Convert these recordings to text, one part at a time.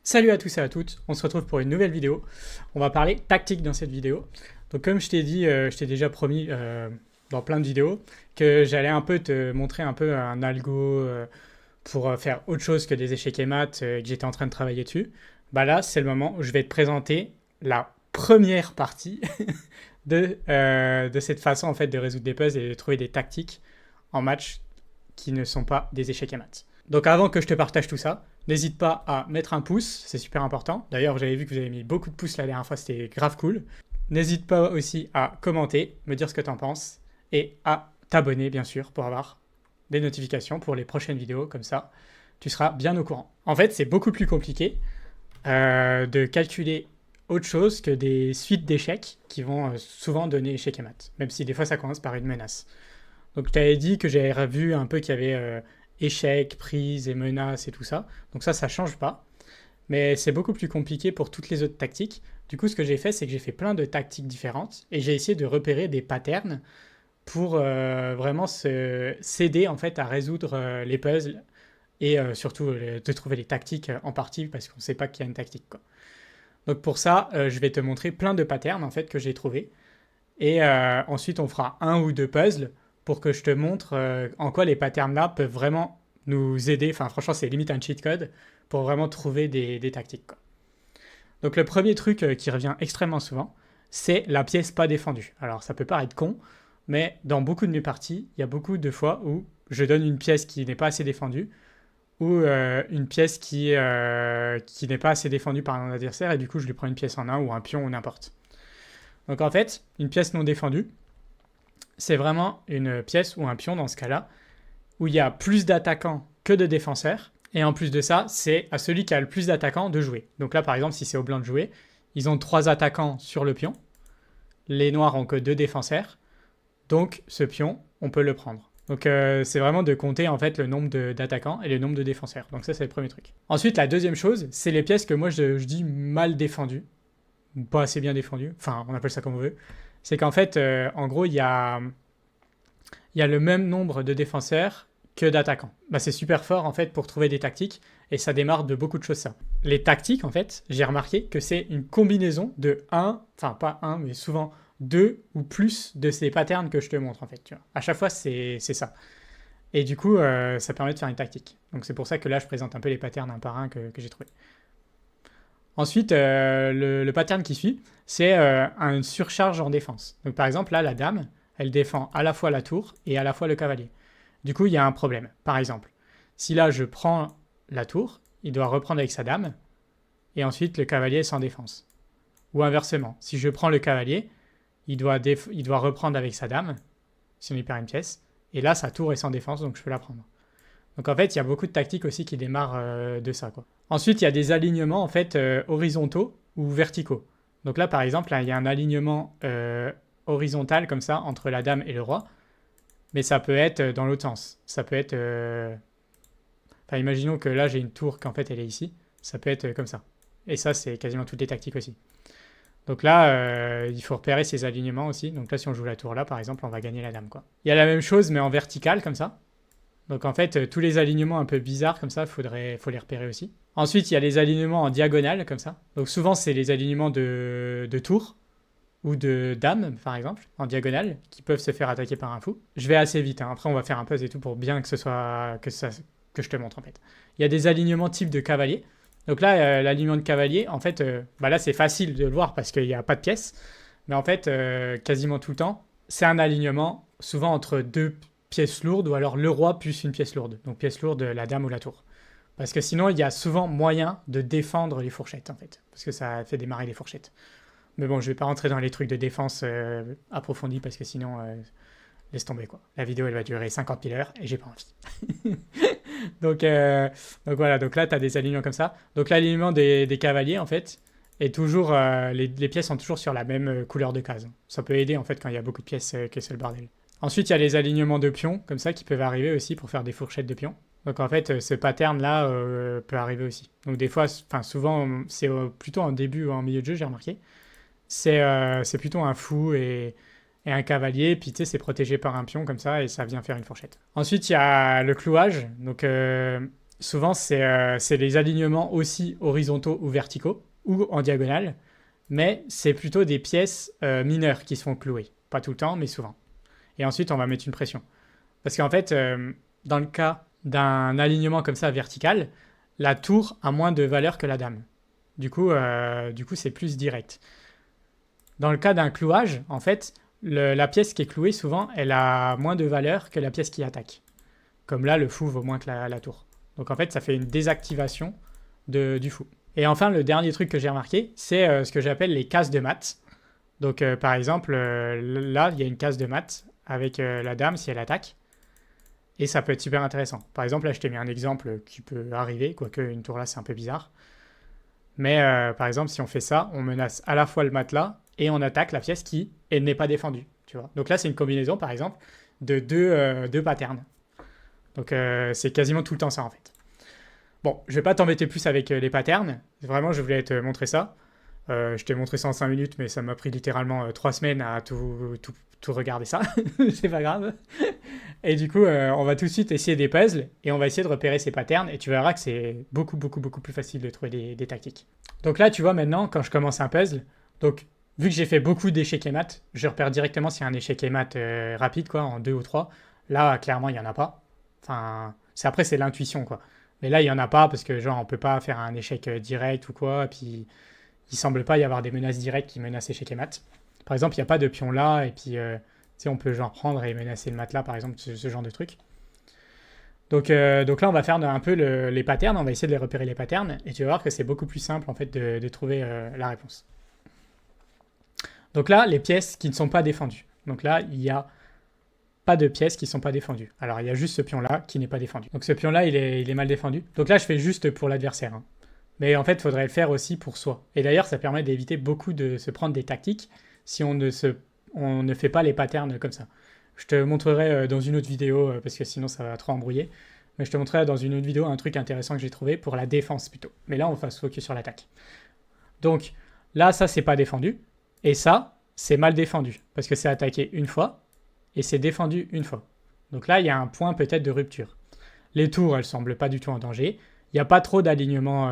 Salut à tous et à toutes, on se retrouve pour une nouvelle vidéo. On va parler tactique dans cette vidéo. Donc comme je t'ai dit, je t'ai déjà promis dans plein de vidéos que j'allais un peu te montrer un peu un algo pour faire autre chose que des échecs et maths et que j'étais en train de travailler dessus. Bah là, c'est le moment où je vais te présenter la première partie de cette façon en fait de résoudre des puzzles et de trouver des tactiques en match qui ne sont pas des échecs et maths. Donc avant que je te partage tout ça, n'hésite pas à mettre un pouce, c'est super important. D'ailleurs, j'avais vu que vous avez mis beaucoup de pouces la dernière fois, c'était grave cool. N'hésite pas aussi à commenter, me dire ce que t'en penses, et à t'abonner bien sûr pour avoir des notifications pour les prochaines vidéos, comme ça tu seras bien au courant. En fait, c'est beaucoup plus compliqué de calculer autre chose que des suites d'échecs qui vont souvent donner échec et maths, même si des fois ça commence par une menace. Donc tu avais dit que j'avais vu un peu qu'il y avait échecs, prises et menaces et tout ça. Donc ça change pas. Mais c'est beaucoup plus compliqué pour toutes les autres tactiques. Du coup, ce que j'ai fait, c'est que j'ai fait plein de tactiques différentes et j'ai essayé de repérer des patterns pour vraiment s'aider en fait à résoudre les puzzles et surtout de trouver les tactiques en partie parce qu'on ne sait pas qu'il y a une tactique, quoi. Donc pour ça, je vais te montrer plein de patterns en fait que j'ai trouvés et ensuite on fera un ou deux puzzles pour que je te montre en quoi les patterns là peuvent vraiment nous aider. Enfin franchement c'est limite un cheat code pour vraiment trouver des tactiques, quoi. Donc le premier truc qui revient extrêmement souvent, c'est la pièce pas défendue. Alors ça peut paraître con, mais dans beaucoup de mes parties, il y a beaucoup de fois où je donne une pièce qui n'est pas assez défendue ou une pièce qui n'est pas assez défendue par un adversaire et du coup je lui prends une pièce en un ou un pion ou n'importe. Donc en fait, une pièce non défendue, c'est vraiment une pièce ou un pion dans ce cas-là où il y a plus d'attaquants que de défenseurs. Et en plus de ça, c'est à celui qui a le plus d'attaquants de jouer. Donc là, par exemple, si c'est au blanc de jouer, ils ont 3 attaquants sur le pion. Les noirs ont que 2 défenseurs. Donc ce pion, on peut le prendre. Donc c'est vraiment de compter en fait le nombre d'attaquants et le nombre de défenseurs. Donc ça, c'est le premier truc. Ensuite, la deuxième chose, c'est les pièces que moi je dis mal défendues. Ou pas assez bien défendues. Enfin, on appelle ça comme on veut. C'est qu'en fait, en gros, il y a le même nombre de défenseurs que d'attaquants. Bah, c'est super fort en fait pour trouver des tactiques et ça démarre de beaucoup de choses ça. Les tactiques en fait, j'ai remarqué que c'est une combinaison de un, enfin pas un, mais souvent deux ou plus de ces patterns que je te montre en fait. Tu vois. À chaque fois c'est ça. Et du coup ça permet de faire une tactique. Donc c'est pour ça que là je présente un peu les patterns un par un que j'ai trouvé. Ensuite, le pattern qui suit, c'est une surcharge en défense. Donc par exemple, là, la dame, elle défend à la fois la tour et à la fois le cavalier. Du coup, il y a un problème. Par exemple, si là, je prends la tour, il doit reprendre avec sa dame, et ensuite le cavalier est sans défense. Ou inversement, si je prends le cavalier, il doit reprendre avec sa dame, si on y perd une pièce, et là, sa tour est sans défense, donc je peux la prendre. Donc en fait, il y a beaucoup de tactiques aussi qui démarrent de ça, quoi. Ensuite, il y a des alignements en fait horizontaux ou verticaux. Donc là, par exemple, là, il y a un alignement horizontal comme ça entre la dame et le roi, mais ça peut être dans l'autre sens. Ça peut être, enfin, imaginons que là j'ai une tour qu'en fait elle est ici. Ça peut être comme ça. Et ça, c'est quasiment toutes les tactiques aussi. Donc là, il faut repérer ces alignements aussi. Donc là, si on joue la tour là, par exemple, on va gagner la dame, quoi. Il y a la même chose, mais en vertical comme ça. Donc en fait, tous les alignements un peu bizarres comme ça, faut les repérer aussi. Ensuite, il y a les alignements en diagonale comme ça. Donc souvent, c'est les alignements de tour ou de dame, par exemple, en diagonale, qui peuvent se faire attaquer par un fou. Je vais assez vite, hein. Après on va faire un puzzle et tout pour bien que ce soit que je te montre en fait. Il y a des alignements type de cavalier. Donc là, l'alignement de cavalier, en fait, bah là c'est facile de le voir parce qu'il n'y a pas de pièce. Mais en fait, quasiment tout le temps, c'est un alignement souvent entre deux pièces lourdes ou alors le roi plus une pièce lourde. Donc pièce lourde, la dame ou la tour. Parce que sinon, il y a souvent moyen de défendre les fourchettes, en fait. Parce que ça fait démarrer les fourchettes. Mais bon, je vais pas rentrer dans les trucs de défense approfondis parce que sinon, laisse tomber, quoi. La vidéo, elle va durer 50 000 heures et j'ai pas envie. donc, euh, donc voilà, donc là, tu as des alignements comme ça. Donc l'alignement des cavaliers, en fait, est toujours... les pièces sont toujours sur la même couleur de case. Ça peut aider, en fait, quand il y a beaucoup de pièces que c'est le bordel. Ensuite, il y a les alignements de pions, comme ça, qui peuvent arriver aussi pour faire des fourchettes de pions. Donc en fait, ce pattern-là peut arriver aussi. Donc des fois, enfin souvent, c'est plutôt en début ou en milieu de jeu, j'ai remarqué. C'est plutôt un fou et un cavalier, puis tu sais, c'est protégé par un pion comme ça, et ça vient faire une fourchette. Ensuite, il y a le clouage. Donc souvent c'est les alignements aussi horizontaux ou verticaux, ou en diagonale, mais c'est plutôt des pièces mineures qui se font clouer. Pas tout le temps, mais souvent. Et ensuite, on va mettre une pression. Parce qu'en fait, dans le cas d'un alignement comme ça vertical, la tour a moins de valeur que la dame. Du coup c'est plus direct. Dans le cas d'un clouage, en fait, la pièce qui est clouée, souvent, elle a moins de valeur que la pièce qui attaque. Comme là, le fou vaut moins que la tour. Donc en fait, ça fait une désactivation du fou. Et enfin, le dernier truc que j'ai remarqué, c'est ce que j'appelle les cases de maths. Donc par exemple, là, il y a une case de maths avec la dame si elle attaque. Et ça peut être super intéressant. Par exemple, là, je t'ai mis un exemple qui peut arriver, quoique une tour là, c'est un peu bizarre. Mais par exemple, si on fait ça, on menace à la fois le matelas et on attaque la pièce qui elle n'est pas défendue. Tu vois. Donc là, c'est une combinaison, par exemple, de deux patterns. Donc c'est quasiment tout le temps ça, en fait. Bon, je vais pas t'embêter plus avec les patterns. Vraiment, je voulais te montrer ça. Je t'ai montré ça en 5 minutes, mais ça m'a pris littéralement 3 semaines à tout regarder ça. C'est pas grave. Et du coup, on va tout de suite essayer des puzzles et on va essayer de repérer ces patterns. Et tu verras que c'est beaucoup, beaucoup, beaucoup plus facile de trouver des tactiques. Donc là, tu vois maintenant, quand je commence un puzzle, donc vu que j'ai fait beaucoup d'échecs et maths, je repère directement s'il y a un échec et maths rapide, quoi, en 2 ou 3. Là, clairement, il n'y en a pas. Enfin, après, c'est l'intuition, quoi. Mais là, il n'y en a pas parce que, genre, on peut pas faire un échec direct ou quoi. Puis, il semble pas y avoir des menaces directes qui menacent échec et maths. Par exemple, il n'y a pas de pion là, et puis, tu sais, on peut genre prendre et menacer le matelas, par exemple, ce genre de truc. Donc là, on va faire un peu les patterns, on va essayer de les repérer les patterns, et tu vas voir que c'est beaucoup plus simple, en fait, de trouver la réponse. Donc là, les pièces qui ne sont pas défendues. Donc là, il n'y a pas de pièces qui ne sont pas défendues. Alors, il y a juste ce pion-là qui n'est pas défendu. Donc ce pion-là, il est mal défendu. Donc là, je fais juste pour l'adversaire. Hein. Mais en fait, il faudrait le faire aussi pour soi. Et d'ailleurs, ça permet d'éviter beaucoup de se prendre des tactiques si on ne fait pas les patterns comme ça. Je te montrerai dans une autre vidéo, parce que sinon ça va trop embrouiller. Mais je te montrerai dans une autre vidéo un truc intéressant que j'ai trouvé pour la défense plutôt. Mais là, on va se focus sur l'attaque. Donc là, ça, c'est pas défendu. Et ça, c'est mal défendu. Parce que c'est attaqué une fois et c'est défendu une fois. Donc là, il y a un point peut-être de rupture. Les tours, elles semblent pas du tout en danger. Il n'y a pas trop d'alignement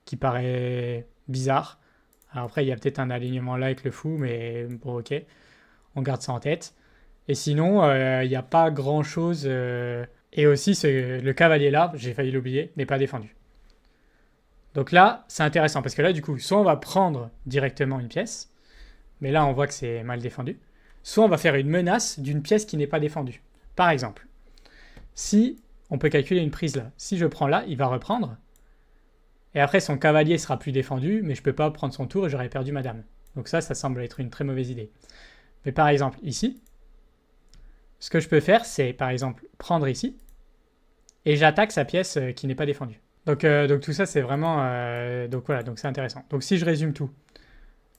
qui paraît bizarre. Alors après, il y a peut-être un alignement là avec le fou, mais bon, ok. On garde ça en tête. Et sinon, il n'y a pas grand-chose. Et aussi, le cavalier là, j'ai failli l'oublier, n'est pas défendu. Donc là, c'est intéressant, parce que là, du coup, soit on va prendre directement une pièce, mais là, on voit que c'est mal défendu. Soit on va faire une menace d'une pièce qui n'est pas défendue. Par exemple, si on peut calculer une prise là. Si je prends là, il va reprendre. Et après, son cavalier sera plus défendu, mais je ne peux pas prendre son tour et j'aurais perdu ma dame. Donc ça semble être une très mauvaise idée. Mais par exemple, ici, ce que je peux faire, c'est par exemple prendre ici, et j'attaque sa pièce qui n'est pas défendue. Donc tout ça, c'est vraiment... donc voilà, donc c'est intéressant. Donc si je résume tout,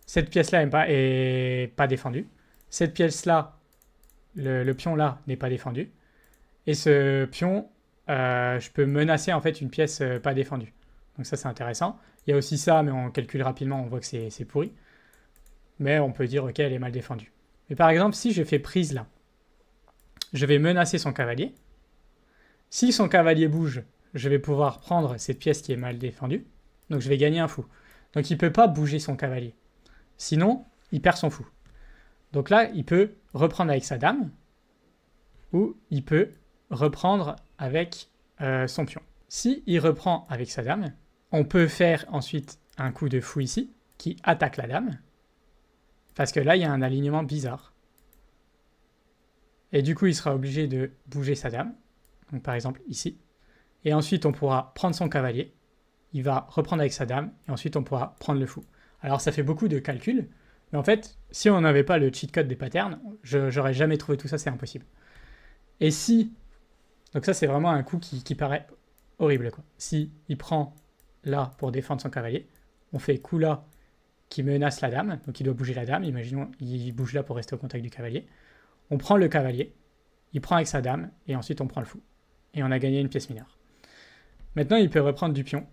cette pièce-là est pas défendue. Cette pièce-là, le pion là, n'est pas défendu. Et ce pion, je peux menacer en fait une pièce pas défendue. Donc ça, c'est intéressant. Il y a aussi ça, mais on calcule rapidement, on voit que c'est pourri. Mais on peut dire, ok, elle est mal défendue. Mais par exemple, si je fais prise là, je vais menacer son cavalier. Si son cavalier bouge, je vais pouvoir prendre cette pièce qui est mal défendue. Donc je vais gagner un fou. Donc il ne peut pas bouger son cavalier. Sinon, il perd son fou. Donc là, il peut reprendre avec sa dame, ou il peut reprendre avec son pion. Si il reprend avec sa dame, on peut faire ensuite un coup de fou ici, qui attaque la dame, parce que là, il y a un alignement bizarre. Et du coup, il sera obligé de bouger sa dame, donc par exemple ici. Et ensuite, on pourra prendre son cavalier, il va reprendre avec sa dame, et ensuite, on pourra prendre le fou. Alors, ça fait beaucoup de calculs, mais en fait, si on n'avait pas le cheat code des patterns, j'aurais jamais trouvé tout ça, c'est impossible. Et si... Donc ça, c'est vraiment un coup qui paraît horrible, quoi. Si il prend là pour défendre son cavalier, on fait coup là qui menace la dame, donc il doit bouger la dame, imaginons il bouge là pour rester au contact du cavalier. On prend le cavalier, il prend avec sa dame, et ensuite on prend le fou. Et on a gagné une pièce mineure. Maintenant, il peut reprendre du pion.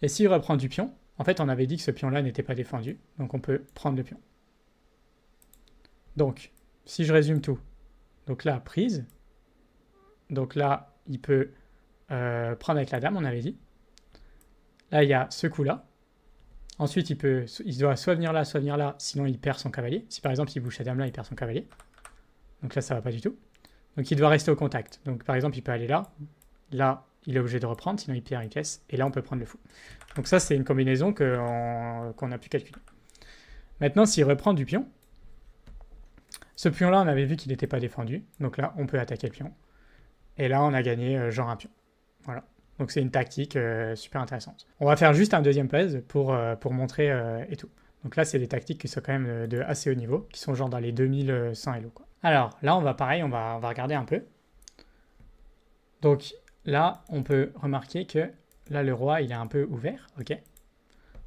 Et s'il reprend du pion, en fait, on avait dit que ce pion-là n'était pas défendu, donc on peut prendre le pion. Donc, si je résume tout, donc là, prise. Donc là, il peut prendre avec la dame, on avait dit. Là, il y a ce coup-là. Ensuite, il doit soit venir là, sinon il perd son cavalier. Si par exemple il bouge sa dame là, il perd son cavalier. Donc là, ça va pas du tout. Donc il doit rester au contact. Donc par exemple, il peut aller là. Là, il est obligé de reprendre, sinon il perd une pièce. Et là, on peut prendre le fou. Donc ça, c'est une combinaison qu'on a pu calculer. Maintenant, s'il reprend du pion, ce pion-là, on avait vu qu'il n'était pas défendu. Donc là, on peut attaquer le pion. Et là, on a gagné genre un pion. Voilà. Donc c'est une tactique super intéressante. On va faire juste un deuxième puzzle pour montrer et tout. Donc là, c'est des tactiques qui sont quand même de assez haut niveau, qui sont genre dans les 2100 Elo, quoi. Alors là, on va regarder un peu. Donc là, on peut remarquer que là, le roi, il est un peu ouvert, ok.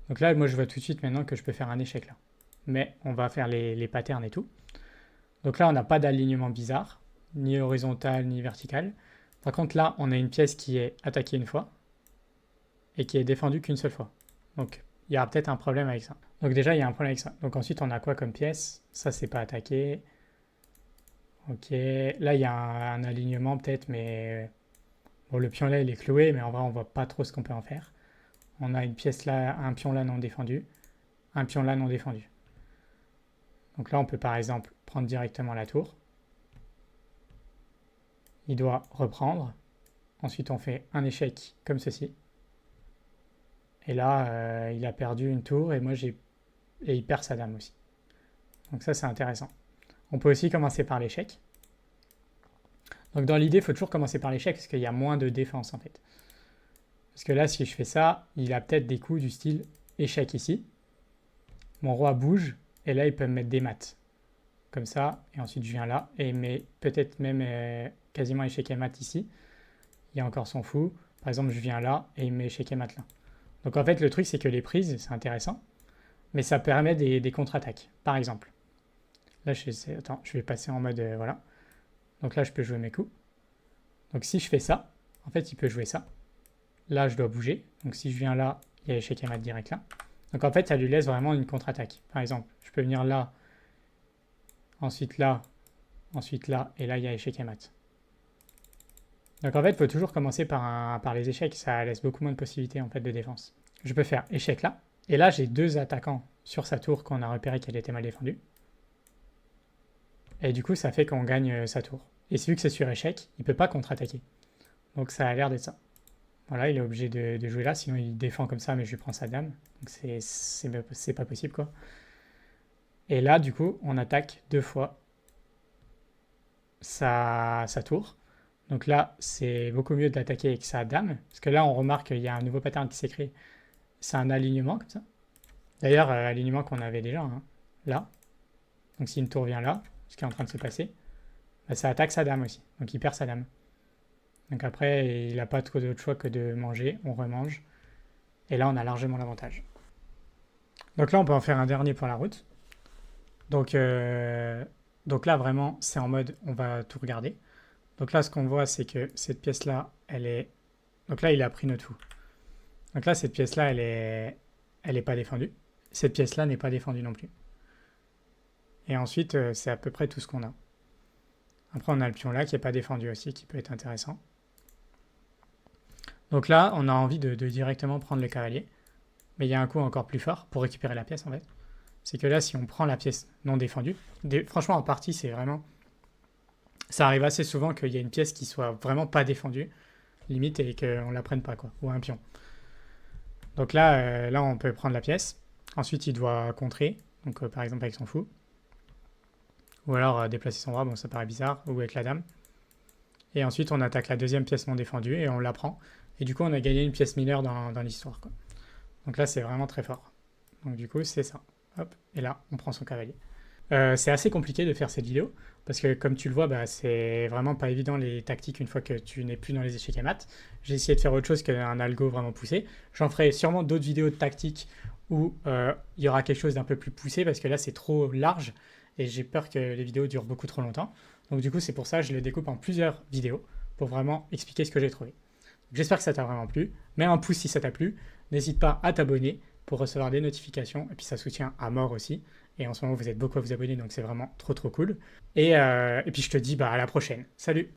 Donc là, moi, je vois tout de suite maintenant que je peux faire un échec là. Mais on va faire les patterns et tout. Donc là, on n'a pas d'alignement bizarre, ni horizontal, ni vertical. Par contre, là, on a une pièce qui est attaquée une fois et qui est défendue qu'une seule fois. Donc, il y aura peut-être un problème avec ça. Donc déjà, il y a un problème avec ça. Donc ensuite, on a quoi comme pièce? Ça, c'est pas attaqué. Ok. Là, il y a un alignement peut-être, mais... Bon, le pion là, il est cloué, mais en vrai, on voit pas trop ce qu'on peut en faire. On a une pièce là, un pion là non défendu. Un pion là non défendu. Donc là, on peut par exemple prendre directement la tour. Il doit reprendre. Ensuite, on fait un échec comme ceci. Et là, il a perdu une tour et et il perd sa dame aussi. Donc ça, c'est intéressant. On peut aussi commencer par l'échec. Donc dans l'idée, il faut toujours commencer par l'échec parce qu'il y a moins de défense en fait. Parce que là, si je fais ça, il a peut-être des coups du style échec ici. Mon roi bouge et là, il peut me mettre des mates. Comme ça, et ensuite je viens là et il met peut-être même quasiment échec et mat ici. Il y a encore son fou. Par exemple, je viens là et il met échec et mat là. Donc en fait, le truc, c'est que les prises, c'est intéressant, mais ça permet des contre-attaques. Par exemple, là, je vais passer en mode, voilà. Donc là, je peux jouer mes coups. Donc si je fais ça, en fait, il peut jouer ça. Là, je dois bouger. Donc si je viens là, il y a échec et mat direct là. Donc en fait, ça lui laisse vraiment une contre-attaque. Par exemple, je peux venir là, ensuite là, et là, il y a échec et mat. Donc en fait, il faut toujours commencer par les échecs. Ça laisse beaucoup moins de possibilités en fait de défense. Je peux faire échec là. Et là, j'ai deux attaquants sur sa tour qu'on a repéré qu'elle était mal défendue. Et du coup, ça fait qu'on gagne sa tour. Et vu que c'est sur échec, il ne peut pas contre-attaquer. Donc ça a l'air d'être ça. Voilà, il est obligé de jouer là, sinon il défend comme ça, mais je lui prends sa dame. Donc c'est pas possible, quoi. Et là, du coup, on attaque deux fois sa tour. Donc là, c'est beaucoup mieux de l'attaquer avec sa dame. Parce que là, on remarque qu'il y a un nouveau pattern qui s'est créé. C'est un alignement, comme ça. D'ailleurs, alignement qu'on avait déjà, hein, là. Donc si une tour vient là, ce qui est en train de se passer, bah, ça attaque sa dame aussi. Donc il perd sa dame. Donc après, il n'a pas trop d'autre choix que de manger. On remange. Et là, on a largement l'avantage. Donc là, on peut en faire un dernier pour la route. Donc là, vraiment, c'est en mode, on va tout regarder. Donc là, ce qu'on voit, c'est que cette pièce-là, elle est... Donc là, il a pris notre fou. Donc là, cette pièce-là, elle est pas défendue. Cette pièce-là n'est pas défendue non plus. Et ensuite, c'est à peu près tout ce qu'on a. Après, on a le pion là qui n'est pas défendu aussi, qui peut être intéressant. Donc là, on a envie de directement prendre le cavalier. Mais il y a un coup encore plus fort pour récupérer la pièce, en fait. C'est que là, si on prend la pièce non défendue, franchement, en partie, c'est vraiment... Ça arrive assez souvent qu'il y ait une pièce qui soit vraiment pas défendue, limite, et qu'on la prenne pas, quoi. Ou un pion. Donc là, on peut prendre la pièce. Ensuite, il doit contrer. Donc, par exemple, avec son fou. Ou alors déplacer son roi, bon ça paraît bizarre, ou avec la dame. Et ensuite on attaque la deuxième pièce non défendue et on la prend. Et du coup on a gagné une pièce mineure dans l'histoire, quoi. Donc là c'est vraiment très fort. Donc du coup c'est ça. Hop, et là on prend son cavalier. C'est assez compliqué de faire cette vidéo, parce que comme tu le vois, bah, c'est vraiment pas évident les tactiques une fois que tu n'es plus dans les échecs et maths. J'ai essayé de faire autre chose qu'un algo vraiment poussé. J'en ferai sûrement d'autres vidéos de tactiques où il y aura quelque chose d'un peu plus poussé, parce que là c'est trop large. Et j'ai peur que les vidéos durent beaucoup trop longtemps. Donc du coup, c'est pour ça que je le découpe en plusieurs vidéos pour vraiment expliquer ce que j'ai trouvé. J'espère que ça t'a vraiment plu. Mets un pouce si ça t'a plu. N'hésite pas à t'abonner pour recevoir des notifications. Et puis ça soutient à mort aussi. Et en ce moment, vous êtes beaucoup à vous abonner, donc c'est vraiment trop trop cool. Et puis je te dis à la prochaine. Salut!